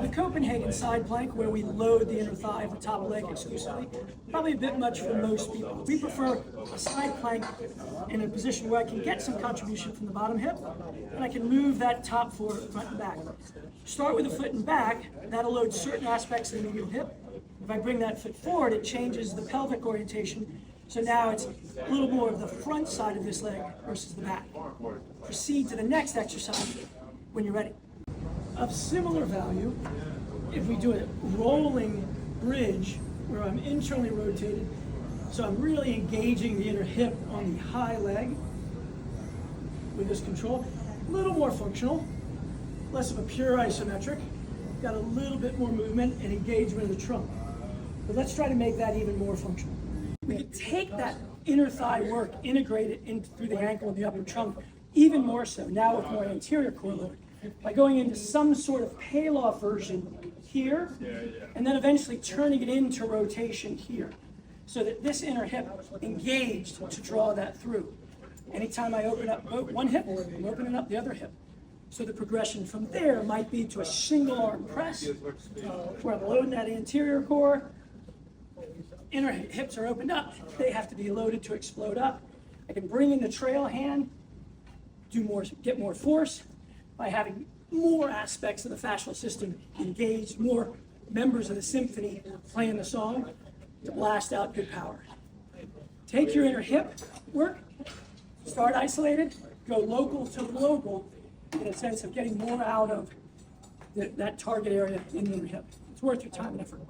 The Copenhagen side plank, where we load the inner thigh of the top leg exclusively, probably a bit much for most people. We prefer a side plank in a position where I can get some contribution from the bottom hip, and I can move that top forward, front and back. Start with the foot and back, that'll load certain aspects of the medial hip. If I bring that foot forward, it changes the pelvic orientation, so now it's a little more of the front side of this leg versus the back. Proceed to the next exercise when you're ready. Of similar value, if we do a rolling bridge where I'm internally rotated, so I'm really engaging the inner hip on the high leg with this control, a little more functional, less of a pure isometric, got a little bit more movement and engagement of the trunk. But let's try to make that even more functional. We can take that inner thigh work, integrate it in through the ankle and the upper trunk, even more so, now with more anterior core load, by going into some sort of pale-off version here, and then eventually turning it into rotation here, so that this inner hip engaged to draw that through. Anytime I open up one hip, I'm opening up the other hip. So the progression from there might be to a single arm press, where I'm loading that anterior core, inner hips are opened up, they have to be loaded to explode up. I can bring in the trail hand, get more force by having more aspects of the fascial system engaged, more members of the symphony playing the song to blast out good power. Take your inner hip work, start isolated, go local to global in a sense of getting more out of that target area in the inner hip. It's worth your time and effort.